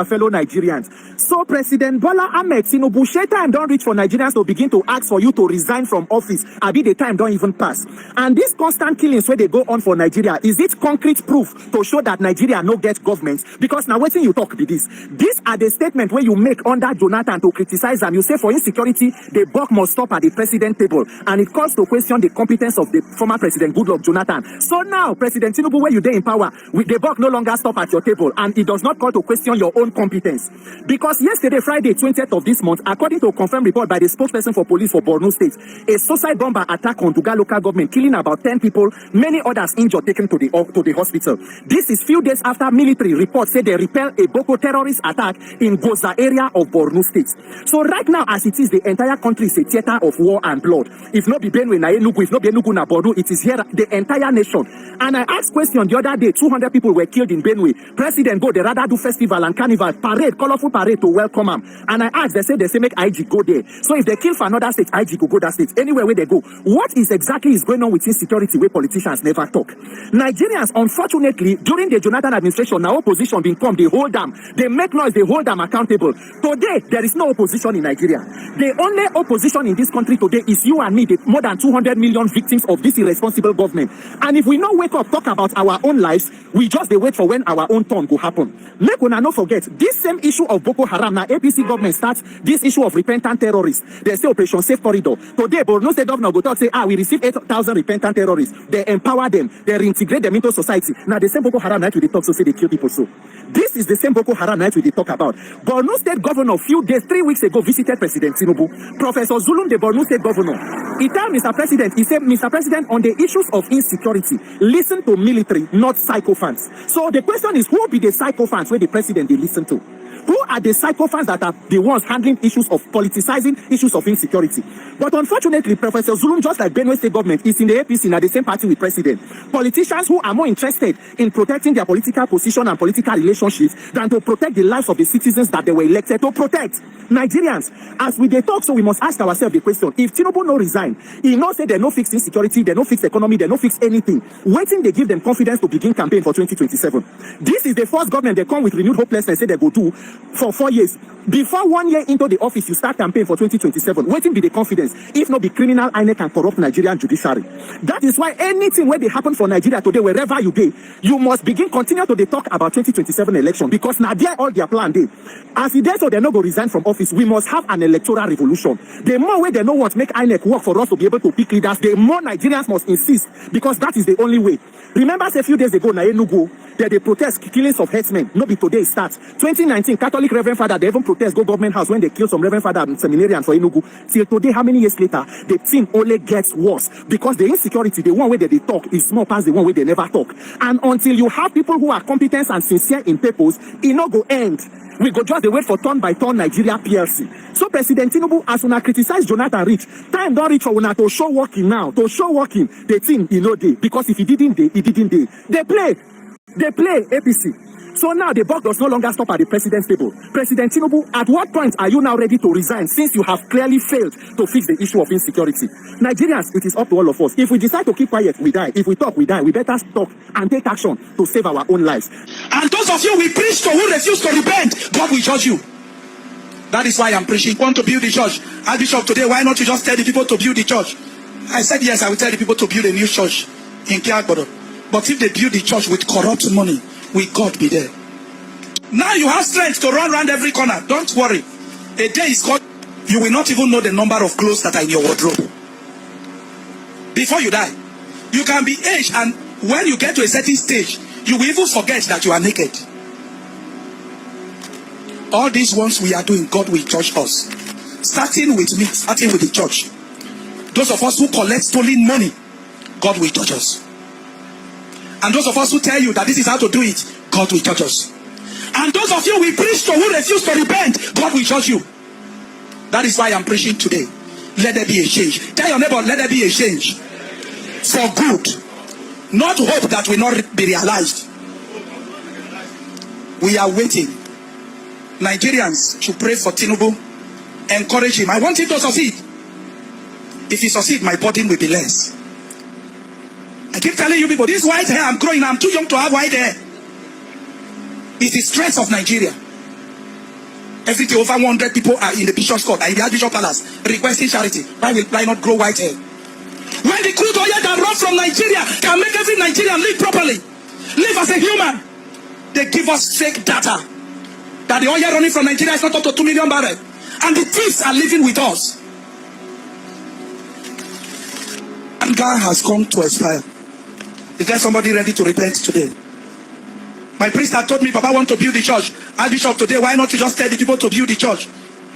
fellow Nigerians. So President Bola Ahmed Tinubu, share time don't reach for Nigerians to begin to ask for you to resign from office. Abi the time don't even pass. And this constant killings where they go on for Nigeria, is it concrete proof to show that Nigeria no get government? Because now waiting you talk be this. These are the statement where you make under Jonathan to criticize them. You say for insecurity, the buck must stop at the president table. And it calls to question the competence of the former president Goodluck Jonathan. So now, President Tinubu, where you dey in power, with the buck no longer stop at your table. And it does not call to question your own competence. Because yesterday, Friday, 20th of this month, according to a confirmed report by the spokesperson for police for Borno State, a suicide bomber attack on Duga local government, killing about 10 people, many others injured, taken to the hospital. This is few days after military reports say they repel a Boko terrorist attack in Goza area of Borno State. So right now, as it is, the entire country is a theater of war and blood. If not be Benue, na Enugu, if not be Enugu, na Borno, it is here, the entire nation. And I asked question the other day, 200 people were killed in Benue. President go, they rather do festival and carnival, parade, colorful parade to welcome them. And I asked, they say make IG go there. So if they kill for another state, IG go that state. Anywhere where they go. What is exactly is going on with insecurity where politicians never talk? Nigerians, unfortunately, during the Jonathan administration, now opposition being come, they hold them. They make noise, they hold them accountable. Today, there is no opposition in Nigeria. The only opposition in this country today is you and me, the more than 200 million victims of this irresponsible government. And if we not wake up, talk about our own lives, we just they wait for when our own turn will happen. Make una not forget, this same issue of Boko Haram, now APC government starts this issue of repentant terrorists. They say Operation Safe Corridor. Today, Borno State governor go talk say, we received 8,000 repentant terrorists. They empower them, they reintegrate them into society. Now the same Boko Haram night we talk, so say they kill people so. This is the same Boko Haram night we talk about. Borno State governor, few days, 3 weeks ago, visited President Tinubu. Professor Zulum, the Borno State governor, he told Mr. President, he said, Mr. President, on the issues of insecurity, listen to military, not sycophants. So the question is, who be the sycophants where the president they listen to? Who are the sycophants that are the ones handling issues of politicizing issues of insecurity? But unfortunately, Professor Zulum, just like Benue State government, is in the APC, now the same party with president. Politicians who are more interested in protecting their political position and political relationships than to protect the lives of the citizens that they were elected to protect. Nigerians, as we they talk, so we must ask ourselves the question, if Tinubu no resign, he not say they no fix insecurity, they no fix economy, they no fix anything, waiting they give them confidence to begin campaign for 2027. This is the first government they come with renewed hopelessness, say they go do for 4 years. Before 1 year into the office, you start campaign for 2027. Waiting be the confidence, if not be criminal, INEC and corrupt Nigerian judiciary. That is why anything where they happen for Nigeria today, wherever you go, you must continue to talk about 2027 election, because now they're all their plan day. As it is, so they're not going to resign from office. We must have an electoral revolution. The more way they know what make INEC work for us to be able to pick leaders, the more Nigerians must insist, because that is the only way. Remember, a few days ago, na Enugu, they protest killings of herdsmen. No be today starts. 2019, Catholic Reverend Father, they even protest go government house when they kill some Reverend Father and seminarian for Enugu. Till today, how many years later, the thing only gets worse, because the insecurity, the one way that they talk, is small past the one way they never talk. And until you have people who are competent and sincere in purpose, it not go end. We go just the wait for turn by turn Nigeria PLC. So President Tinubu, as una criticize Jonathan reach, time don't reach for una to show working now. To show working, the thing he no day. Because if he didn't day, he didn't day. They play APC. So now the buck does no longer stop at the president's table. President Tinubu, at what point are you now ready to resign, since you have clearly failed to fix the issue of insecurity? Nigerians, it is up to all of us. If we decide to keep quiet, we die. If we talk, we die. We better talk and take action to save our own lives. And those of you we preach to who refuse to repent, God will judge you. That is why I'm preaching. Want to build the church? Archbishop, today, why not you just tell the people to build the church? I said yes, I will tell the people to build a new church in Kiagbodo. But if they build the church with corrupt money, will God be there? Now you have strength to run around every corner. Don't worry. A day is called, you will not even know the number of clothes that are in your wardrobe. Before you die, you can be aged, and when you get to a certain stage, you will even forget that you are naked. All these ones we are doing, God will judge us. Starting with me, starting with the church. Those of us who collect stolen money, God will judge us. And those of us who tell you that this is how to do it, God will judge us. And those of you we preach to who refuse to repent, God will judge you. That is why I'm preaching today. Let there be a change. Tell your neighbor, let there be a change. For good. Not hope that will not be realized. We are waiting. Nigerians should pray for Tinubu. Encourage him. I want him to succeed. If he succeeds, my burden will be less. I keep telling you people, this white hair I'm growing, I'm too young to have white hair. It's the strength of Nigeria. Every day over 100 people are in the Bishop's Court, are in the Archbishop Palace, requesting charity. Why will I not grow white hair? When the crude oil that runs from Nigeria can make every Nigerian live properly, live as a human, they give us fake data that the oil running from Nigeria is not up to 2 million barrels, and the thieves are living with us. And God has come to expire. Is there somebody ready to repent today? My priest had told me, Papa, want to build the church. Archbishop, today, why not you just tell the people to build the church?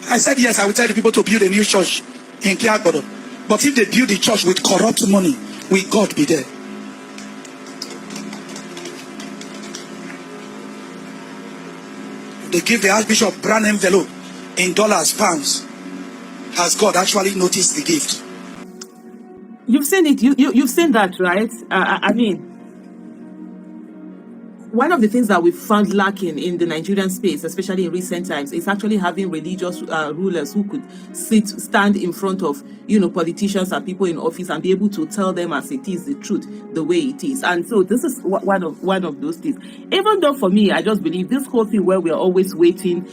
I said, yes, I will tell the people to build a new church in Kiagodo. But if they build the church with corrupt money, will God be there? They give the Archbishop brand envelope in dollars, pounds. Has God actually noticed the gift? You've seen it. You've seen that, right? I mean, one of the things that we found lacking in the Nigerian space, especially in recent times, is actually having religious rulers who could stand in front of, politicians and people in office and be able to tell them as it is the truth, the way it is. And so this is one of those things. Even though for me, I just believe this whole thing where we are always waiting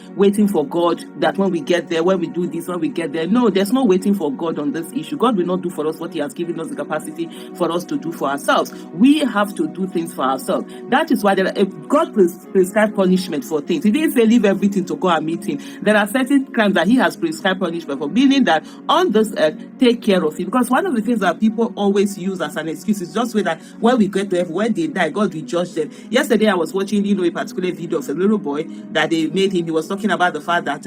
for God, that when we get there, when we do this, when we get there. No, there's no waiting for God on this issue. God will not do for us what He has given us the capacity for us to do for ourselves. We have to do things for ourselves. That is why if God prescribed punishment for things. He didn't say leave everything to go and meet Him. There are certain crimes that He has prescribed punishment for, meaning that on this earth, take care of it. Because one of the things that people always use as an excuse is just that when we get to heaven, when they die, God will judge them. Yesterday, I was watching, a particular video of a little boy that they made him. He was talking about the fact that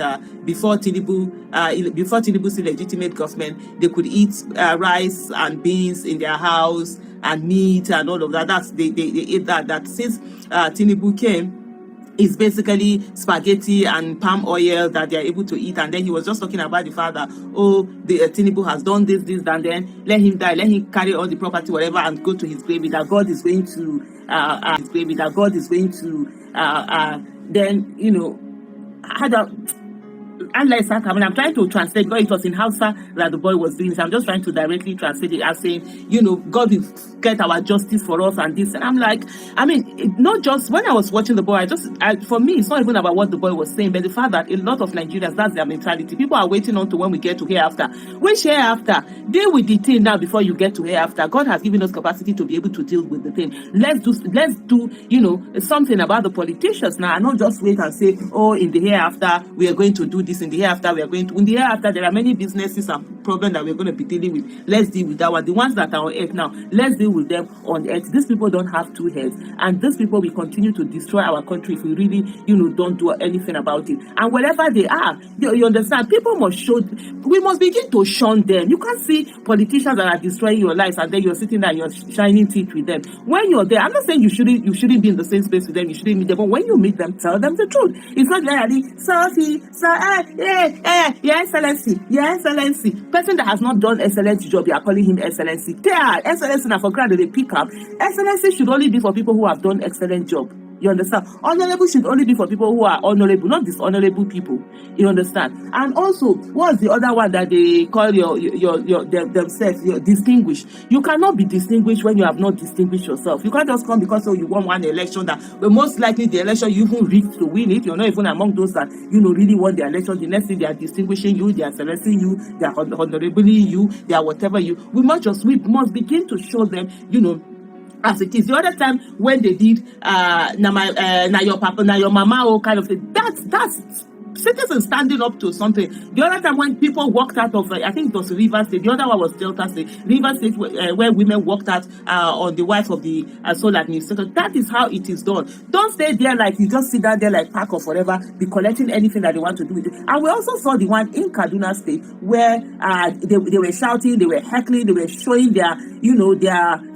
before Tinubu's illegitimate government, they could eat rice and beans in their house and meat and all of that. They ate that. That since Tinubu came, it's basically spaghetti and palm oil that they are able to eat. And then he was just talking about the fact that, the Tinubu has done this, and then let him die, let him carry all the property, whatever, and go to his grave. That God is going to his grave. That God is going to I'm trying to translate, because it was in Hausa that the boy was doing it. I'm just trying to directly translate it as saying, God will get our justice for us and this. And I'm like, not just when I was watching the boy, for me, it's not even about what the boy was saying, but the fact that a lot of Nigerians, that's their mentality. People are waiting on to when we get to hereafter. Which hereafter? Deal with the thing now before you get to hereafter. God has given us capacity to be able to deal with the thing. Let's do something about the politicians now, and not just wait and say, in the hereafter, we are going to do this. In the hereafter, in the hereafter, there are many businesses and problems that we're going to be dealing with. Let's deal with that one. The ones that are on earth now, let's deal with them on earth. These people don't have two heads, and these people will continue to destroy our country if we really, don't do anything about it. And wherever they are, you understand, people we must begin to shun them. You can't see politicians that are destroying your lives, and then you're sitting there and you're shining teeth with them. When you're there, I'm not saying you shouldn't be in the same space with them, you shouldn't meet them, but when you meet them, tell them the truth. It's not like, Your Excellency. Person that has not done excellent job, you are calling him Excellency. Excellency now for granted they pick up. Excellency should only be for people who have done excellent job. You understand? Honorable should only be for people who are honorable, not dishonorable people. You understand? And also, what's the other one that they call themselves distinguished? You cannot be distinguished when you have not distinguished yourself. You can't just come because you won one election that, but most likely the election you even reached to win it. You're not even among those that really won the election. The next thing they are distinguishing you, they are selecting you, they are honorably you, they are whatever you. We must begin to show them, as it is. The other time when they did na your papa, na your mama, kind of thing, that's citizens standing up to something. The other time when people walked out of, I think it was Rivers State, the other one was Delta State, Rivers State, where women walked out on the wife of the sole administrator. That is how it is done. Don't stay there like you just sit down there like park or forever, be collecting anything that they want to do with it. And we also saw the one in Kaduna State where they were shouting, they were heckling, they were showing their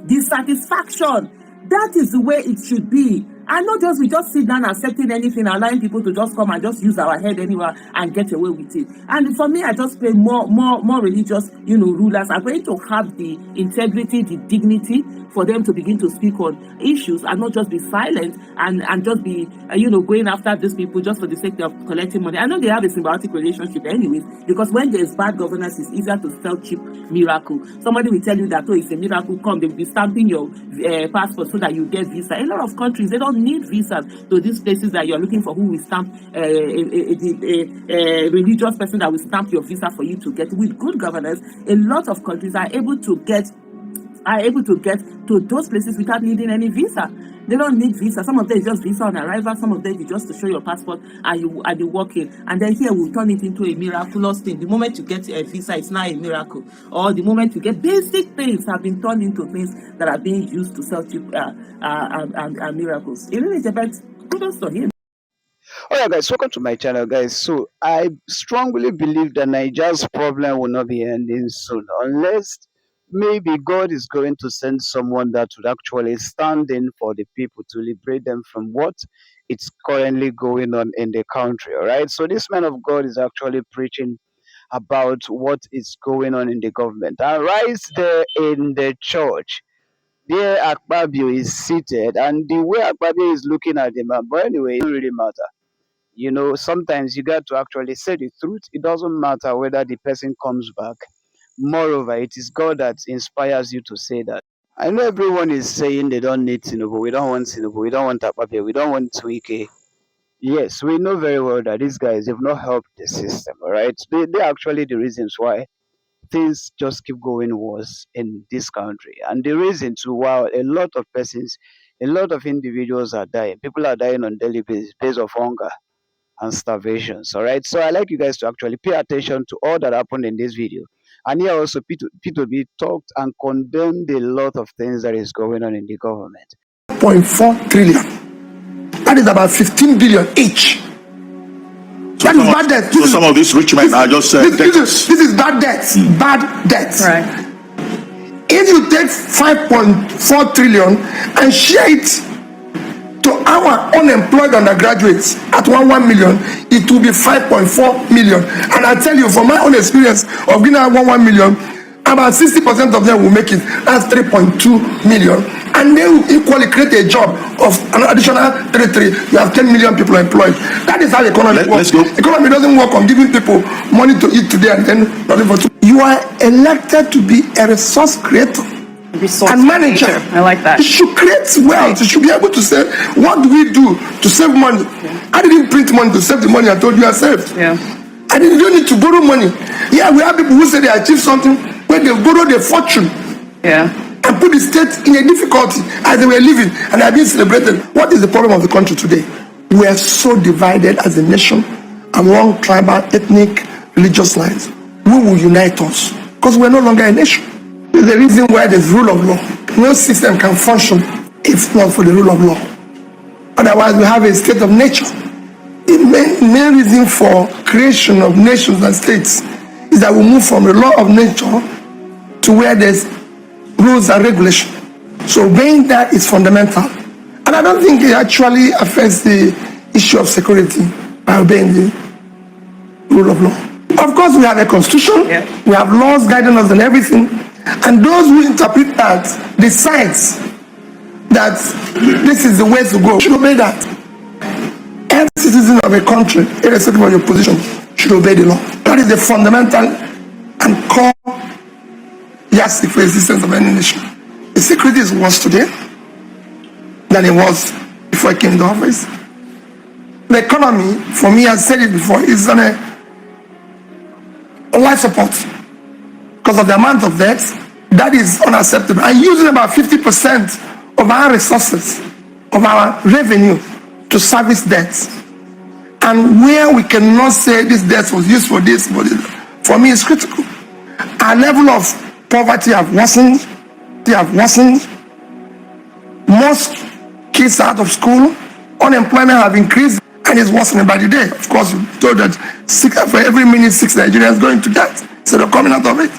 dissatisfaction. That is the way it should be. And not just we just sit down accepting anything, allowing people to just come and just use our head anywhere and get away with it. And for me, I just pray more religious, rulers are going to have the integrity, the dignity for them to begin to speak on issues and not just be silent and just be, going after these people just for the sake of collecting money. I know they have a symbiotic relationship anyways, because when there's bad governance, it's easier to sell cheap miracle. Somebody will tell you that, it's a miracle, come, they'll be stamping your passport so that you get visa. A lot of countries, they don't don't need visas to these places that you're looking for who will stamp a religious person that will stamp your visa for you to get. With good governance, a lot of countries are able to get to those places without needing any visa. They don't need visa. Some of them is just visa on arrival. Some of them is just to show your passport and you walk in. And then here we'll turn it into a miraculous thing. The moment you get a visa, it's now a miracle. Or the moment you get basic things have been turned into things that are being used to sell cheap miracles. It really depends. Kudos to him. Alright guys, welcome to my channel guys. So I strongly believe that Nigeria's problem will not be ending soon unless maybe God is going to send someone that would actually stand in for the people to liberate them from what it's currently going on in the country. Alright, so this man of God is actually preaching about what is going on in the government. And right there in the church, there Akpabio is seated, and the way Akpabio is looking at him, but anyway, it doesn't really matter. You know, sometimes you got to actually say the truth. It doesn't matter whether the person comes back. Moreover, it is God that inspires you to say that. I know everyone is saying they don't need Tinubu. We don't want Tinubu. We don't want Akpabio. We don't want Wike. Yes, we know very well that these guys have not helped the system. All right, they're actually the reasons why things just keep going worse in this country, and the reason to why a lot of persons, a lot of individuals are dying. People are dying on daily basis based of hunger and starvations. All right, so I like you guys to actually pay attention to all that happened in this video. And here also P2B talked and condemned a lot of things that is going on in the government. 0.4 trillion. That is about 15 billion each. So that is bad debt. So some of these rich men are just this is bad debts. Bad debts. Right. If you take 5.4 trillion and share it to our unemployed undergraduates at 1 million, it will be 5.4 million. And I tell you, from my own experience of giving out 1 million, about 60% of them will make it. That's 3.2 million. And they will equally create a job of an additional 33. You have 10 million people employed. That is how the economy works. Economy doesn't work on giving people money to eat today and then nothing for tomorrow. You are elected to be a resource creator and manager. I like that. You should create wealth. You should be able to say, what do we do to save money? Yeah. I didn't print money to save the money I told you I saved. Yeah. You don't need to borrow money. Yeah, we have people who say they achieve something when they borrowed a fortune. Yeah. And put the state in a difficulty as they were living and are being celebrated. What is the problem of the country today? We are so divided as a nation along tribal, ethnic, religious lines. Who will unite us? Because we're no longer a nation. There's the reason why there's rule of law. No system can function if not for the rule of law. Otherwise, we have a state of nature. The main reason for creation of nations and states is that we move from the law of nature to where there's rules and regulation. So obeying that is fundamental. And I don't think it actually affects the issue of security by obeying the rule of law. Of course, we have a constitution, we have laws guiding us and everything. And those who interpret that decides that this is the way to go should obey that. Every citizen of a country, irrespective of your position, should obey the law. That is the fundamental and core yardstick for existence of any nation. The security is worse today than it was before it came into office. The economy, for me, I said it before, is on a life support because of the amount of debt. That is unacceptable. And using about 50% of our resources, of our revenue, to service debts. And where we cannot say this debt was used for this, but for me, it's critical. Our level of poverty have worsened. They have worsened. Most kids are out of school. Unemployment have increased and it's worsening by the day. Of course, we told that for every minute 6 Nigerians going to death instead of coming out of it.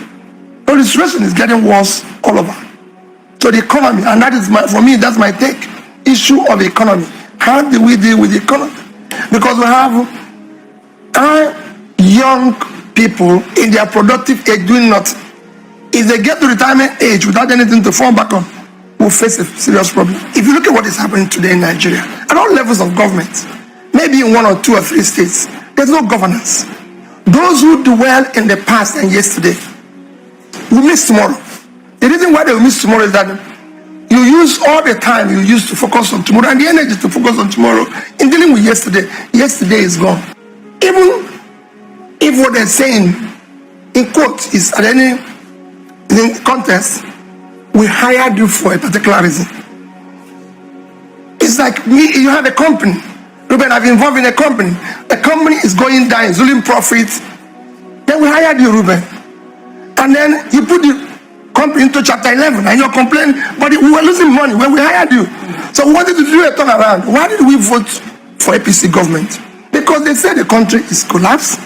So the situation is getting worse all over. So the economy, and that is for me, that's my take. Issue of the economy. How do we deal with the economy? Because we have our young people in their productive age doing nothing. If they get to retirement age without anything to fall back on, we'll face a serious problem. If you look at what is happening today in Nigeria, at all levels of government, maybe in 1 or 2 or 3 states, there's no governance. Those who dwell in the past and yesterday will miss tomorrow. The reason why they will miss tomorrow is that you you use all the time you use to focus on tomorrow and the energy to focus on tomorrow in dealing with yesterday. Yesterday is gone. Even if what they're saying in quote is at any contest, we hired you for a particular reason. It's like me, you have a company. Ruben, I've been involved in a company. The company is going down, it's losing profits. Then we hired you, Ruben. And then you put the company into chapter 11 and you're complaining, but we were losing money when we hired you. So we wanted to do a turnaround. Why did we vote for APC government? Because they said the country is collapsed,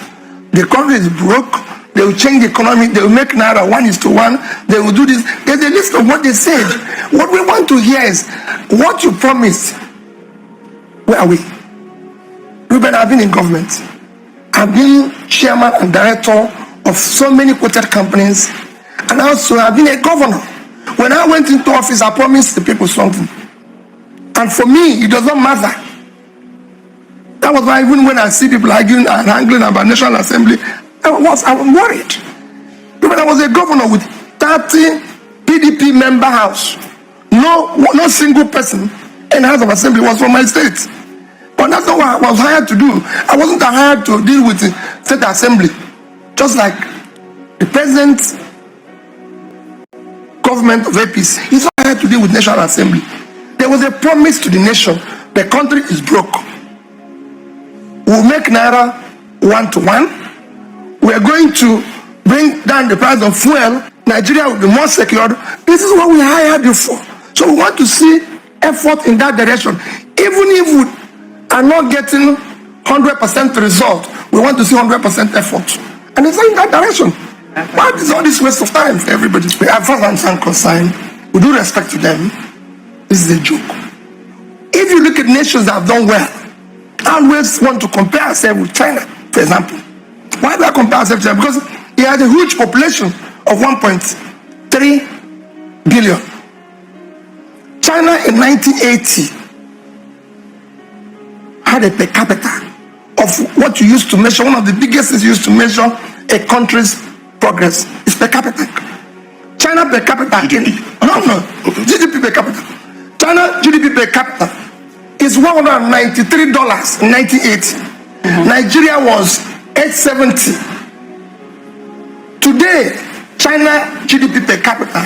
the country is broke, they will change the economy, they will make Naira 1:1, they will do this. There's a list of what they said. What we want to hear is what you promised. Where are we? Ruben, I've been in government. I've been chairman and director of so many quoted companies, and also I've been a governor. When I went into office, I promised the people something. And for me, it does not matter. That was why even when I see people arguing and angling about National Assembly, I was worried. Because I was a governor with 30 PDP member house. No single person in the House of Assembly was from my state. But that's not what I was hired to do. I wasn't hired to deal with the state assembly. Just like the present government of APC is not hired to deal with National Assembly. There was a promise to the nation. The country is broke. We'll make Naira 1:1. We're going to bring down the price of fuel. Nigeria will be more secured. This is what we hired you for. So we want to see effort in that direction. Even if we are not getting 100% result, we want to see 100% effort. And it's in that direction. What is all this waste of time for everybody? As far as I'm concerned, with due respect to them, this is a joke. If you look at nations that have done well, I always want to compare ourselves with China, for example. Why do I compare ourselves to China? Because it has a huge population of 1.3 billion. China in 1980 had a per capita of what you used to measure. One of the biggest things used to measure a country's progress is per capita. China per capita GDP per capita. China GDP per capita is $193 in 1980. Nigeria was $870. Today, China GDP per capita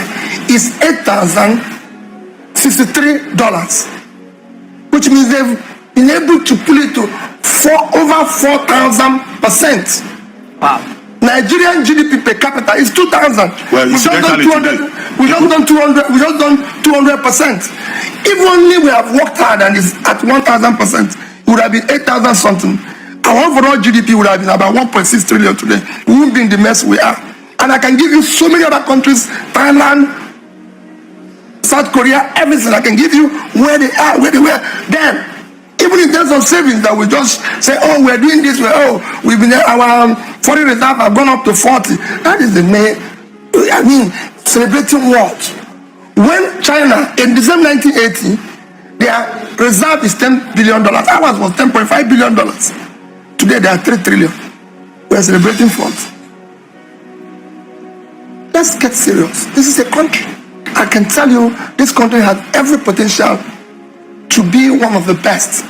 is $8,063, which means they've been able to pull it to over 4,000%. Wow. Nigerian GDP per capita is 2,000. Well, we just done 200%. If only we have worked hard and it's at 1,000%, it would have been 8,000 something. Our overall GDP would have been about 1.6 trillion today. We wouldn't be in the mess we are. And I can give you so many other countries, Thailand, South Korea, everything. I can give you where they are, where they were then. Even in terms of savings, that we just say, oh, we're doing this, we've been, our foreign reserve have gone up to 40. That is the main, celebrating what? When China, in December 1980, their reserve is $10 billion. Ours was $10.5 billion. Today they are 3 trillion. We are celebrating what? Let's get serious. This is a country. I can tell you, this country has every potential to be one of the best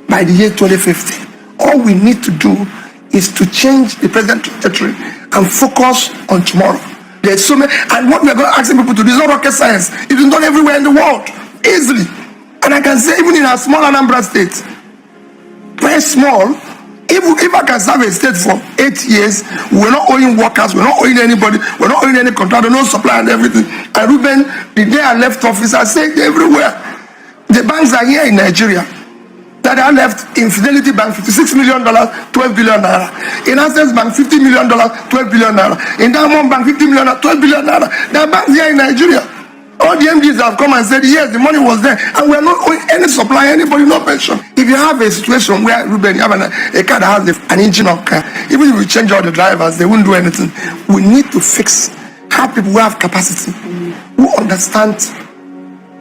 by the year 2050. All we need to do is to change the present trajectory and focus on tomorrow. There's so many, and what we're going to ask people to do is not rocket science. It is done everywhere in the world, easily. And I can say, even in a small Anambra state, very small, if I can serve a state for 8 years, we're not owing workers, we're not owing anybody, we're not owing any contractor, no supply and everything. And Ruben, the day I left office, I said everywhere. The banks are here in Nigeria. That I left in Fidelity Bank, $56 million, 12 billion naira. In Access Bank, $50 million, 12 billion naira. In Diamond Bank, $50 million, 12 billion naira. There are banks here in Nigeria. All the MDs have come and said, yes, the money was there, and we're not owing any supply, anybody, no pension. If you have a situation where, Ruben, you have a car that has an engine of car, even if we change all the drivers, they won't do anything. We need to have people who have capacity, who understand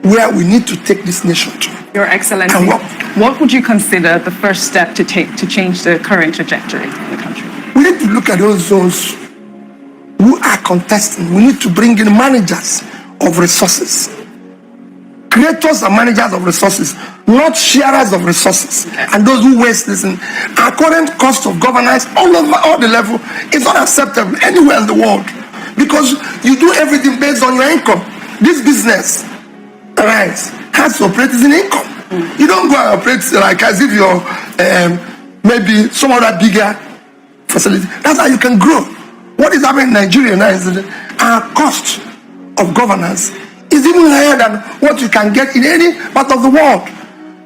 where we need to take this nation to. Your Excellency, what would you consider the first step to take to change the current trajectory of the country? We need to look at those zones who are contesting. We need to bring in managers of resources, creators and managers of resources, not sharers of resources, and those who waste this. Our current cost of governance all over all the level is not acceptable anywhere in the world, because you do everything based on your income. This business, right, has to operate in income. You don't go and operate like as if you're maybe some other bigger facility. That's how you can grow. What is happening in Nigeria now is that our cost of governance is even higher than what you can get in any part of the world.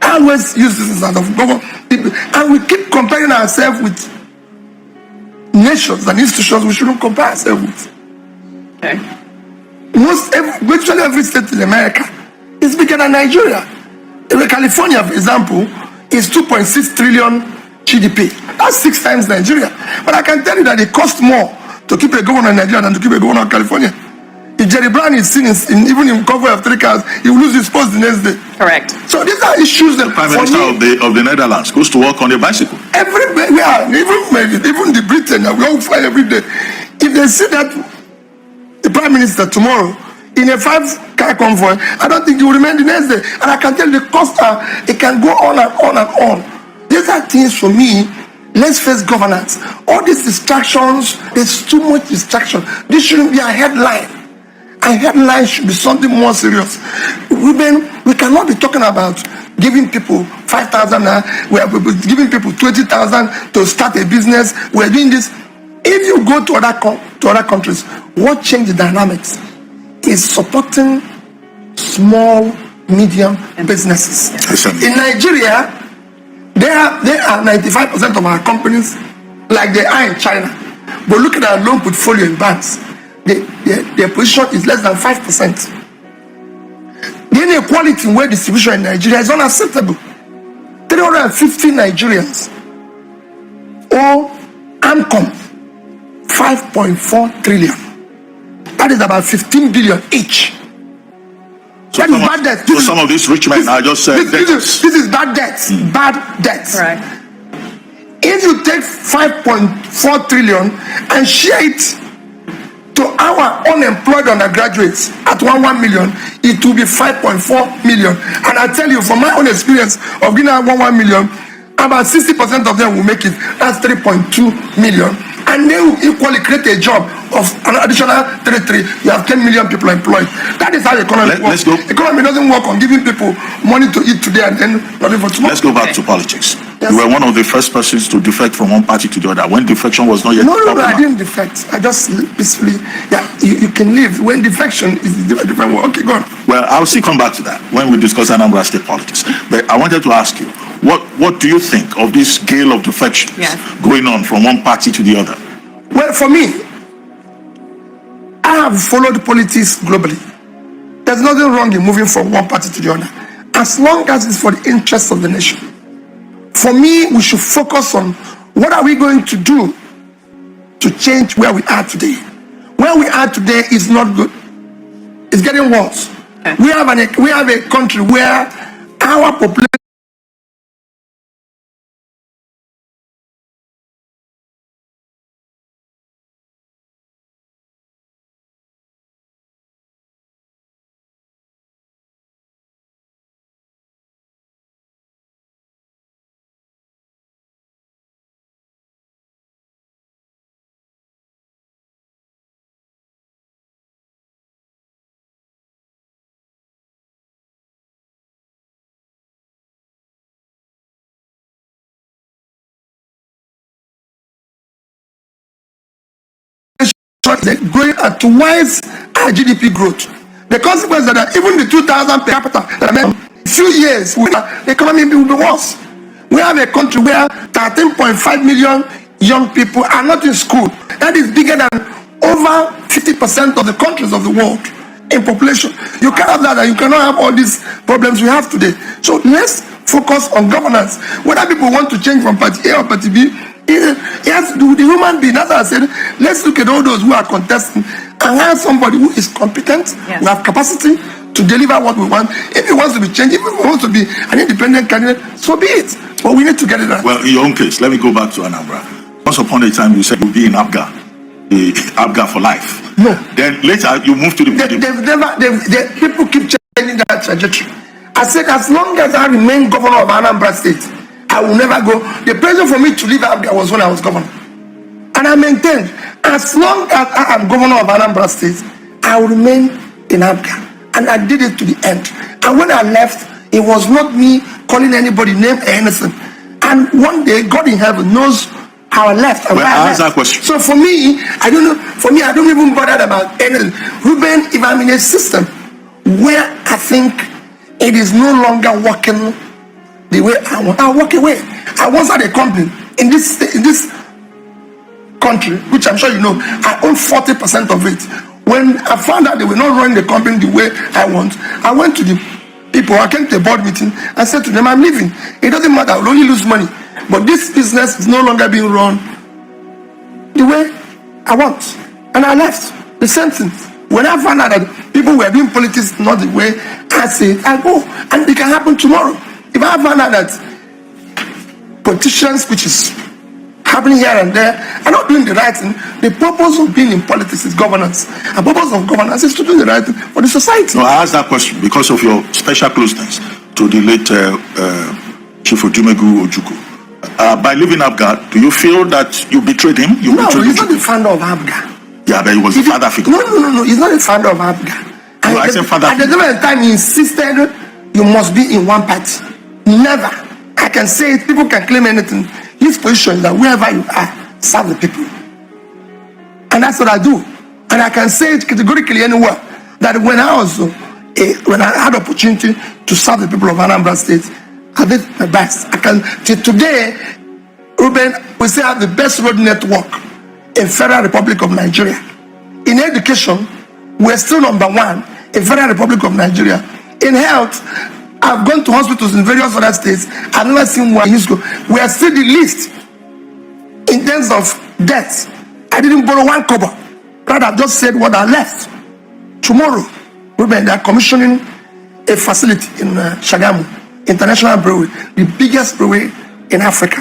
I always use this as of government, and we keep comparing ourselves with nations and institutions we shouldn't compare ourselves with. Okay. Virtually every state in America is bigger than Nigeria. California, for example, is 2.6 trillion GDP. That's 6 times Nigeria. But I can tell you that it costs more to keep a governor in Nigeria than to keep a governor in California. If Jerry Brown is seen even in cover of 3 cars, he will lose his post the next day. Correct. So these are issues that Prime Minister of the Netherlands goes to work on a bicycle. Everywhere, even the Britain, we all fly every day. If they see that the Prime Minister tomorrow in a 5-car convoy, I don't think he will remain the next day. And I can tell you the cost, it can go on and on and on. These are things for me. Let's face governance. All these distractions, there's too much distraction. This shouldn't be a headline. A headline should be something more serious. We cannot be talking about giving people 5,000. We are giving people 20,000 to start a business. We are doing this. If you go to other countries, what change the dynamics is supporting small, medium businesses. In Nigeria, they are 95% of our companies, like they are in China. But look at our loan portfolio in banks. Their position is less than 5%. The inequality in wealth distribution in Nigeria is unacceptable. 350 Nigerians owe AMCOM 5.4 trillion. That is about 15 billion each. So that is bad debt. So some of these rich men are just this is bad debt. Bad debt. Right. If you take 5.4 trillion and share it to our unemployed undergraduates at 1 million, it will be 5.4 million. And I tell you, from my own experience of giving out 1 million, about 60% of them will make it. That's 3.2 million. And they will equally create a job of an additional 33. You have 10 million people employed. That is how the economy works. Economy doesn't work on giving people money to eat today and then not even tomorrow. Let's go back to politics. Yes. You were one of the first persons to defect from one party to the other when defection was not yet No, I didn't defect. I just peacefully, you can leave. When defection is a different way. Okay, go on. Well, I'll still come back to that when we discuss Anambra State politics. But I wanted to ask you, what do you think of this gale of defection going on from one party to the other? Well, for me, I have followed politics globally. There's nothing wrong in moving from one party to the other, as long as it's for the interests of the nation. For me, we should focus on what are we going to do to change where we are today. Where we are today is not good. It's getting worse. We have a country where our population growing at twice our GDP growth. The consequence is that even the 2,000 per capita that I meant, in a few years, the economy will be worse. We have a country where 13.5 million young people are not in school. That is bigger than over 50% of the countries of the world in population. You cannot have that, and you cannot have all these problems we have today. So let's focus on governance. Whether people want to change from party A or party B, it has to do with the human being. As I said, let's look at all those who are contesting and hire somebody who is competent, who have capacity to deliver what we want. If he wants to be changed, if he wants to be an independent candidate, so be it. But we need to get it right. Well, in your own case, let me go back to Anambra. Once upon a time, you said you'll be in ABGA, for life. No. Then later, you moved to the... People keep changing that trajectory. I said, as long as I remain governor of Anambra State, I will never go. The pressure for me to leave Abga was when I was governor. And I maintained, as long as I am governor of Anambra State, I will remain in Abga. And I did it to the end. And when I left, it was not me calling anybody name or anything. And one day, God in heaven knows how I left. And well, I asked that question. So for me, I don't know. For me, I don't even bother about anything. Ruben, if I'm in a system where I think it is no longer working the way I want, I'll walk away. I once had a company in this country, which I'm sure you know, I own 40% of it. When I found out they were not running the company the way I want, I went to the people, I came to a board meeting and said to them, I'm leaving. It doesn't matter, I will only lose money. But this business is no longer being run the way I want. And I left. The same thing. When I found out that people were doing politics not the way I say it, I go. And it can happen tomorrow. If I find out that politicians, which is happening here and there, are not doing the right thing, the purpose of being in politics is governance. The purpose of governance is to do the right thing for the society. No, I asked that question because of your special closeness to the late Chief Ojumegu Ojukwu. By leaving Abga, do you feel that you betrayed him? No, he's not the founder of Abga. Yeah, but he was the father figure. No, he's not the founder of Abga. No, I said father. At the same time, he insisted you must be in one party. Never. I can say it, people can claim anything. His position is that wherever you are, serve the people. And that's what I do. And I can say it categorically anywhere, that when I had opportunity to serve the people of Anambra State, I did my best. I can, till today, Ruben, we say I have the best road network in Federal Republic of Nigeria. In education, we're still number one in Federal Republic of Nigeria. In health, I've gone to hospitals in various other states. I've never seen one in Houston. We are still the least in terms of debt. I didn't borrow one kobo. Rather, I just said what I left. Tomorrow, Ruben, they are commissioning a facility in Shagamu International Brewery, the biggest brewery in Africa.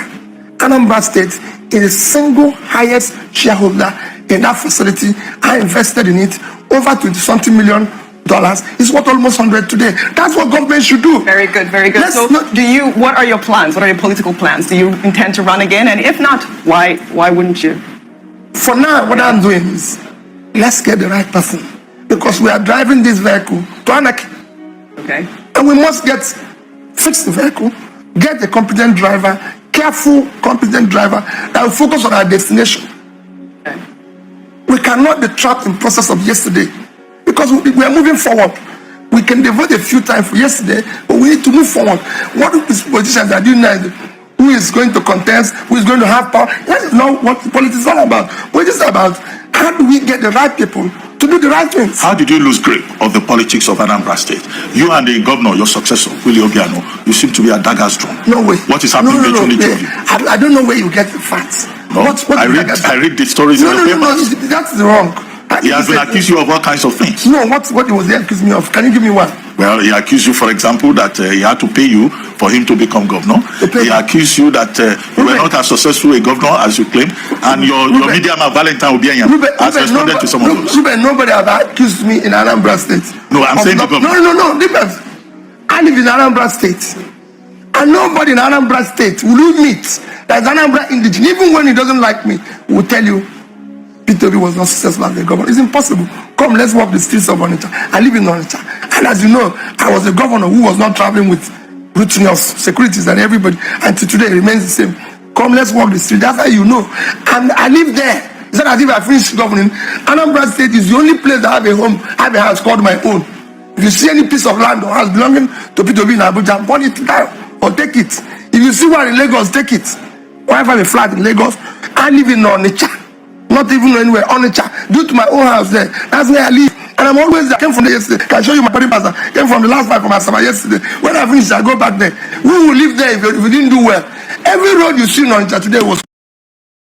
Anambra State is the single highest shareholder in that facility. I invested in it over $20-something million. It's worth almost 100 today. That's what government should do. Very good, very good. So, what are your plans? What are your political plans? Do you intend to run again? And if not, why wouldn't you? For now, what I'm doing is, let's get the right person. Because we are driving this vehicle to anarchy. Okay. And we must fix the vehicle, get a competent driver, careful, competent driver that will focus on our destination. Okay. We cannot be trapped in process of yesterday. Because we are moving forward. We can devote a few time for yesterday, but we need to move forward. What these politicians are doing now, who is going to contest, who is going to have power, that is not what politics is all about. Politics is about how do we get the right people to do the right things. How did you lose grip of the politics of Anambra State? You and the governor, your successor, Willie Obiano, you seem to be a dagger's drawn. No way. What is happening between the two of you? I don't know where you get the facts. No, I read the stories in the papers. No, that's wrong. He has been accused you of all kinds of things. No, what was he accused me of? Can you give me one? Well, he accused you, for example, that he had to pay you for him to become governor. He accused you that you were not as successful a governor as you claim, and your media man, Valentine Obianya, has responded to some of those. Nobody has accused me in Anambra State. No, I'm saying the governor. No, difference. I live in Anambra State. And nobody in Anambra State will you meet that is Anambra indigenous, even when he doesn't like me, will tell you P2B was not successful as a governor. It's impossible. Come, let's walk the streets of Onitsha. I live in Onitsha. And as you know, I was a governor who was not traveling with routine of securities and everybody. Until today, it remains the same. Come, let's walk the street. That's how you know. And I live there. It's not as if I finished governing. Anambra State is the only place that I have a home, I have a house called my own. If you see any piece of land or house belonging to P2B in Abuja, burn it down or take it. If you see one in Lagos, take it. Or I have a flat in Lagos, I live in Onitsha. Not even anywhere, Onitsha. Due to my own house there. That's where I live. And I'm always there. I came from there yesterday. Can I show you my party pastor? Came from the last fight from Asaba yesterday. When I finish, I go back there. We will live there if we didn't do well. Every road you see in Onitsha today was